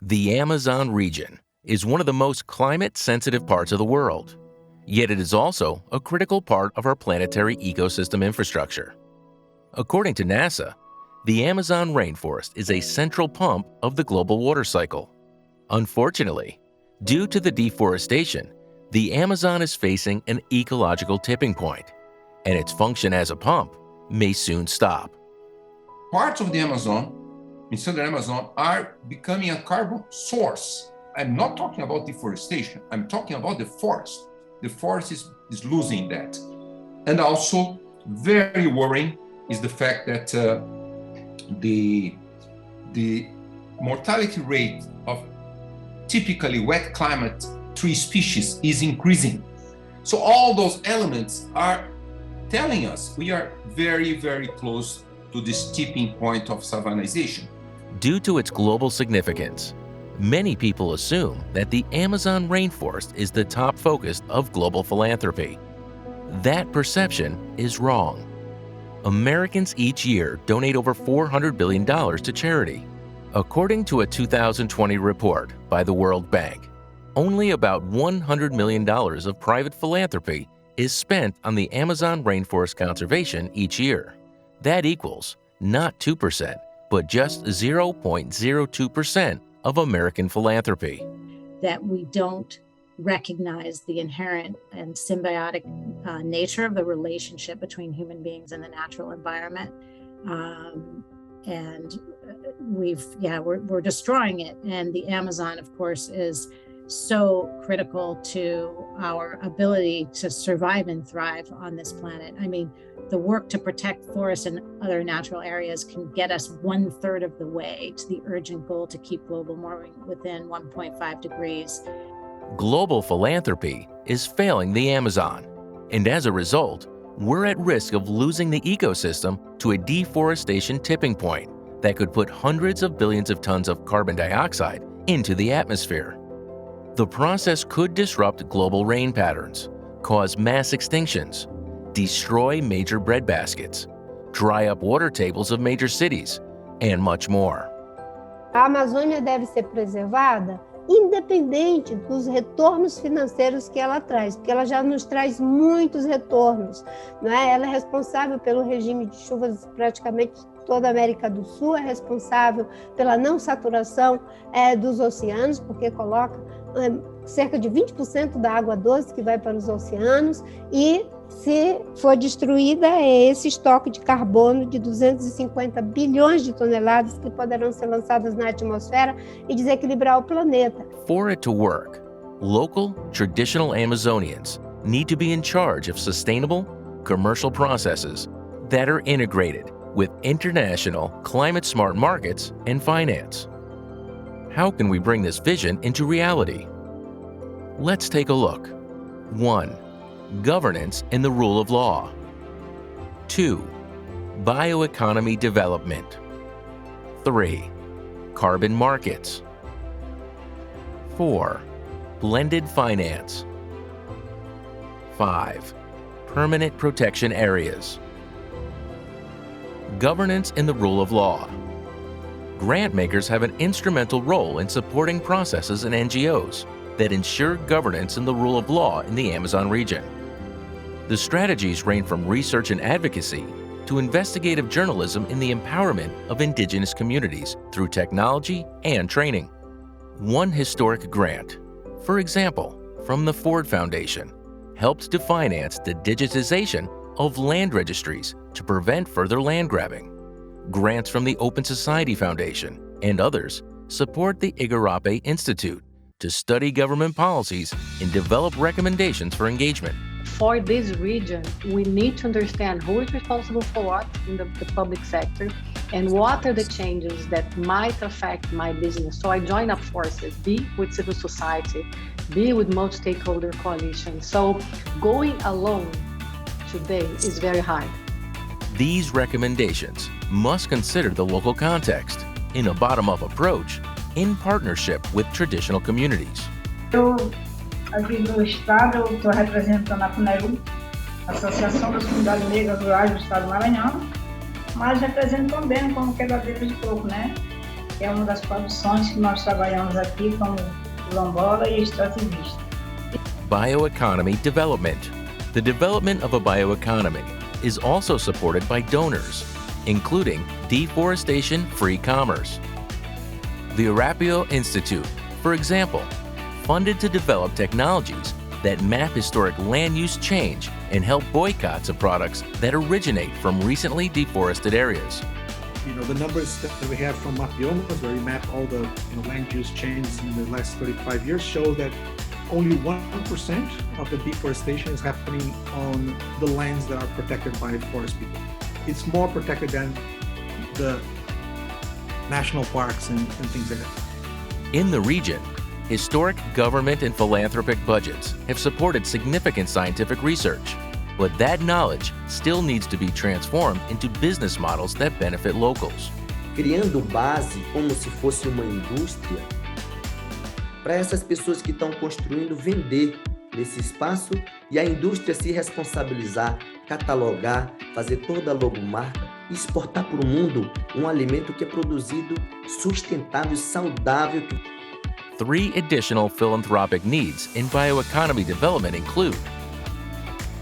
The Amazon region is one of the most climate-sensitive parts of the world, yet it is also a critical part of our planetary ecosystem infrastructure. According to NASA, the Amazon rainforest is a central pump of the global water cycle. Unfortunately, due to the deforestation, the Amazon is facing an ecological tipping point, and its function as a pump may soon stop. Parts of the Amazon, in southern Amazon, are becoming a carbon source. I'm not talking about deforestation. I'm talking about the forest. The forest is losing that. And also, very worrying is the fact that the mortality rate of typically wet climate tree species is increasing. So all those elements are telling us we are very, very close to this tipping point of savanization. Due to its global significance, many people assume that the Amazon rainforest is the top focus of global philanthropy. That perception is wrong. Americans each year donate over $400 billion to charity. According to a 2020 report by the World Bank, only about $100 million of private philanthropy is spent on the Amazon rainforest conservation each year. That equals not 2%, but just 0.02% of American philanthropy. That we don't recognize the inherent and symbiotic nature of the relationship between human beings and the natural environment. And we're destroying it. And the Amazon, of course, is so critical to our ability to survive and thrive on this planet. I mean, the work to protect forests and other natural areas can get us 1/3 of the way to the urgent goal to keep global warming within 1.5 degrees. Global philanthropy is failing the Amazon, and as a result, we're at risk of losing the ecosystem to a deforestation tipping point that could put hundreds of billions of tons of carbon dioxide into the atmosphere. The process could disrupt global rain patterns, cause mass extinctions, destroy major breadbaskets, dry up water tables of major cities, and much more. A Amazônia deve ser preservada independente dos retornos financeiros que ela traz, porque ela já nos traz muitos retornos, não é? Ela é responsável pelo regime de chuvas praticamente toda a América do Sul, é responsável pela não saturação dos oceanos, porque coloca cerca de 20% da água doce que vai para os oceanos, e se for destruída é esse estoque de carbono de 250 bilhões de toneladas que poderão ser lançadas na atmosfera e desequilibrar o planeta. For it to work, local, traditional Amazonians need to be in charge of sustainable, commercial processes that are integrated with international, climate-smart markets and finance. How can we bring this vision into reality? Let's take a look. 1. Governance and the rule of law. 2. Bioeconomy development. 3. Carbon markets. 4. Blended finance. 5. Permanent protection areas. Governance and the rule of law. Grant makers have an instrumental role in supporting processes and NGOs that ensure governance and the rule of law in the Amazon region. The strategies range from research and advocacy to investigative journalism in the empowerment of indigenous communities through technology and training. One historic grant, for example, from the Ford Foundation, helped to finance the digitization of land registries to prevent further land grabbing. Grants from the Open Society Foundation and others support the Igarape Institute to study government policies and develop recommendations for engagement. For this region, we need to understand who is responsible for what in the public sector and what are the changes that might affect my business. So I join up forces, be with civil society, be with multi-stakeholder coalitions. So going alone today is very hard. These recommendations must consider the local context in a bottom-up approach in partnership with traditional communities. Eu, aqui do estado, estou representando a FUNERU, Associação das Comunidades Negras Rurais do Estado do Maranhão, mas represento também como quebradeira de coco, né? que é uma das produções que nós trabalhamos aqui como quilombola e extrativista. Bioeconomy development. The development of a bioeconomy is also supported by donors, including deforestation-free commerce. The Arapio Institute, for example, funded to develop technologies that map historic land use change and help boycotts of products that originate from recently deforested areas. The numbers that we have from Mapiomas, where we map all the land use changes in the last 35 years, show that only 1% of the deforestation is happening on the lands that are protected by forest people. It's more protected than the national parks and things like that. In the region, historic government and philanthropic budgets have supported significant scientific research, but that knowledge still needs to be transformed into business models that benefit locals. Criando base como se fosse uma indústria para essas pessoas que estão construindo vender nesse espaço e a indústria se responsabilizar, catalogar, fazer toda a logomarca e exportar para o mundo alimento que é produzido sustentável, saudável. 3 additional philanthropic needs in bioeconomy development include: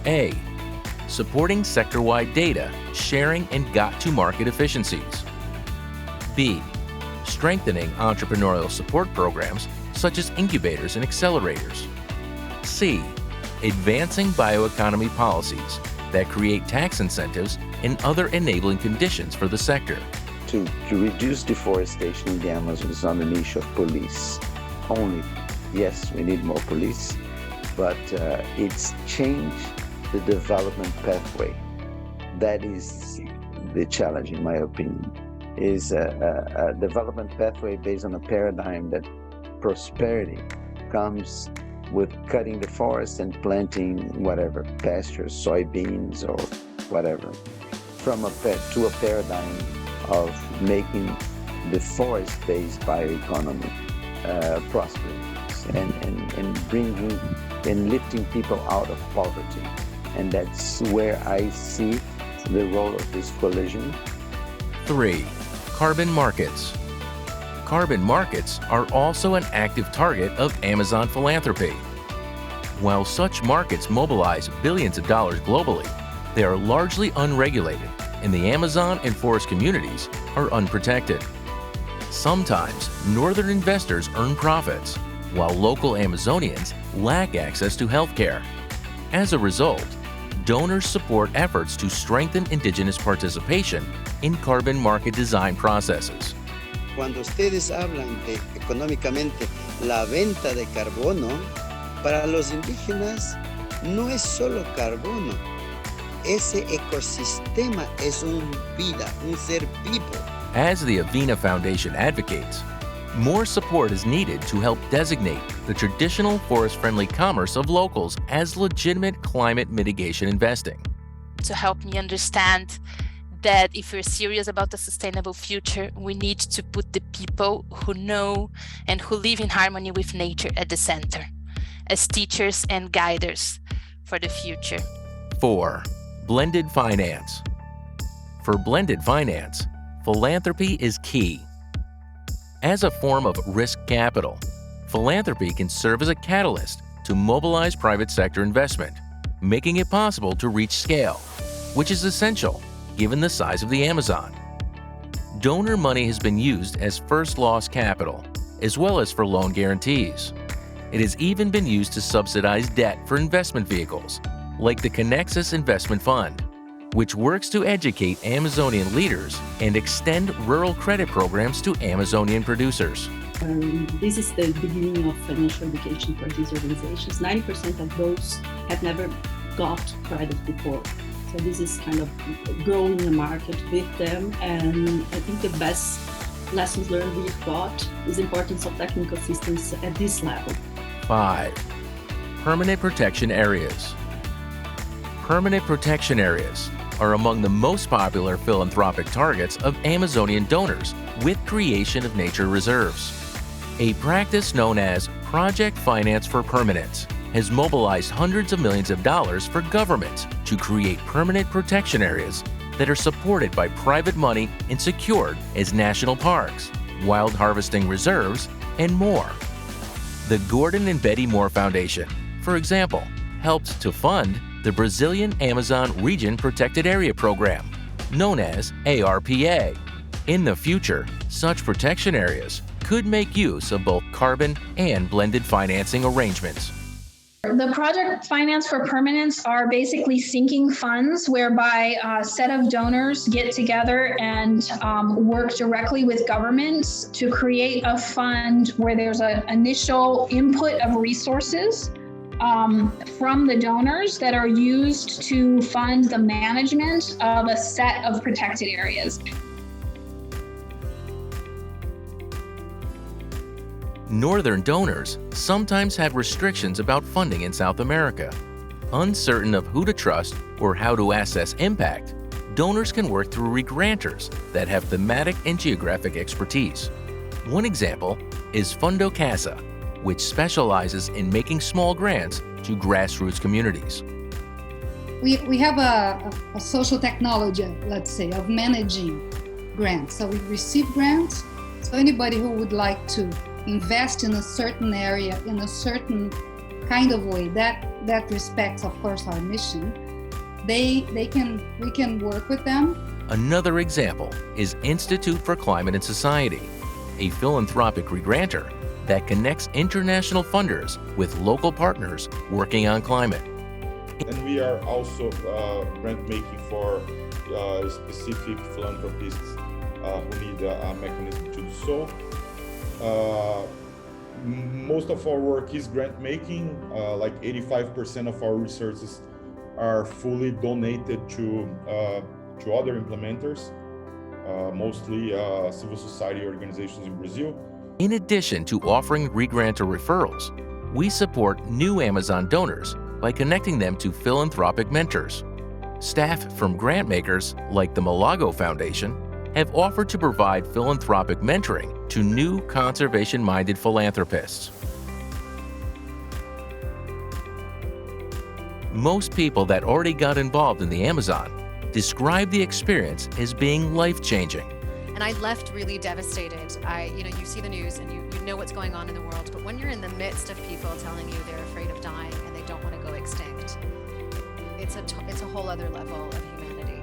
A. Supporting sector-wide data, sharing, and got-to-market efficiencies. B. Strengthening entrepreneurial support programs such as incubators and accelerators. C. Advancing bioeconomy policies that create tax incentives and other enabling conditions for the sector. To reduce deforestation in the Amazon is not an issue of police only. Yes, we need more police, but it's changed the development pathway. That is the challenge, in my opinion, is a development pathway based on a paradigm that prosperity comes with cutting the forest and planting whatever, pastures, soybeans, or whatever, to a paradigm of making the forest-based bioeconomy prosperous and bringing and lifting people out of poverty. And that's where I see the role of this coalition. 3. Carbon markets. Carbon markets are also an active target of Amazon philanthropy. While such markets mobilize billions of dollars globally, they are largely unregulated, and the Amazon and forest communities are unprotected. Sometimes, northern investors earn profits, while local Amazonians lack access to healthcare. As a result, donors support efforts to strengthen indigenous participation in carbon market design processes. Cuando ustedes hablan de económicamente la venta de carbono, para los indígenas no es solo carbono, ese ecosistema es vida, un ser vivo. As the Avena Foundation advocates, more support is needed to help designate the traditional forest-friendly commerce of locals as legitimate climate mitigation investing. To help me understand that if we're serious about a sustainable future, we need to put the people who know and who live in harmony with nature at the center, as teachers and guiders for the future. 4. Blended finance. For blended finance, philanthropy is key. As a form of risk capital, philanthropy can serve as a catalyst to mobilize private sector investment, making it possible to reach scale, which is essential given the size of the Amazon. Donor money has been used as first loss capital, as well as for loan guarantees. It has even been used to subsidize debt for investment vehicles, like the Connexus Investment Fund, which works to educate Amazonian leaders and extend rural credit programs to Amazonian producers. This is the beginning of financial education for these organizations. 90% of those have never got credit before. So this is kind of growing the market with them. And I think the best lessons learned we've got is the importance of technical assistance at this level. 5. Permanent protection areas. Permanent protection areas are among the most popular philanthropic targets of Amazonian donors with creation of nature reserves. A practice known as Project Finance for Permanence has mobilized hundreds of millions of dollars for governments to create permanent protection areas that are supported by private money and secured as national parks, wild harvesting reserves, and more. The Gordon and Betty Moore Foundation, for example, helped to fund the Brazilian Amazon Region Protected Area Program, known as ARPA. In the future, such protection areas could make use of both carbon and blended financing arrangements. The project finance for permanence are basically sinking funds whereby a set of donors get together and work directly with governments to create a fund where there's an initial input of resources from the donors that are used to fund the management of a set of protected areas. Northern donors sometimes have restrictions about funding in South America. Uncertain of who to trust or how to assess impact, donors can work through regranters that have thematic and geographic expertise. One example is Fundo Casa, which specializes in making small grants to grassroots communities. We have a social technology, let's say, of managing grants. So we receive grants. So anybody who would like to invest in a certain area in a certain kind of way that respects, of course, our mission, we can work with them. Another example is Institute for Climate and Society, a philanthropic regranter that connects international funders with local partners working on climate. And we are also grant making for specific philanthropists who need a mechanism to do so. Most of our work is grant making. Like 85% of our resources are fully donated to other implementers, mostly civil society organizations in Brazil. In addition to offering regranter referrals, we support new Amazon donors by connecting them to philanthropic mentors. Staff from grant makers like the Malago Foundation have offered to provide philanthropic mentoring to new conservation-minded philanthropists. Most people that already got involved in the Amazon describe the experience as being life-changing. And I left really devastated. You see the news and you know what's going on in the world, but when you're in the midst of people telling you they're afraid of dying and they don't want to go extinct, it's a whole other level of humanity.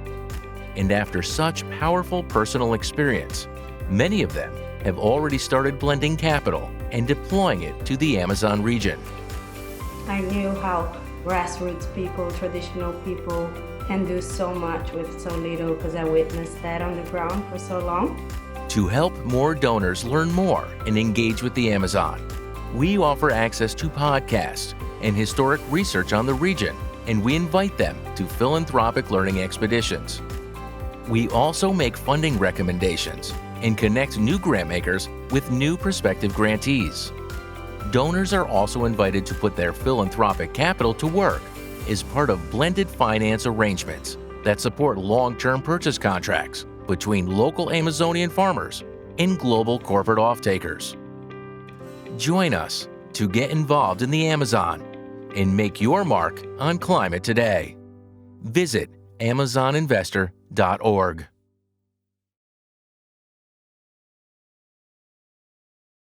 And after such powerful personal experience, many of them have already started blending capital and deploying it to the Amazon region. I knew how grassroots people, traditional people, can do so much with so little because I witnessed that on the ground for so long. To help more donors learn more and engage with the Amazon, we offer access to podcasts and historic research on the region, and we invite them to philanthropic learning expeditions. We also make funding recommendations and connect new grant makers with new prospective grantees. Donors are also invited to put their philanthropic capital to work as part of blended finance arrangements that support long-term purchase contracts between local Amazonian farmers and global corporate off-takers. Join us to get involved in the Amazon and make your mark on climate today. Visit AmazonInvestor.org.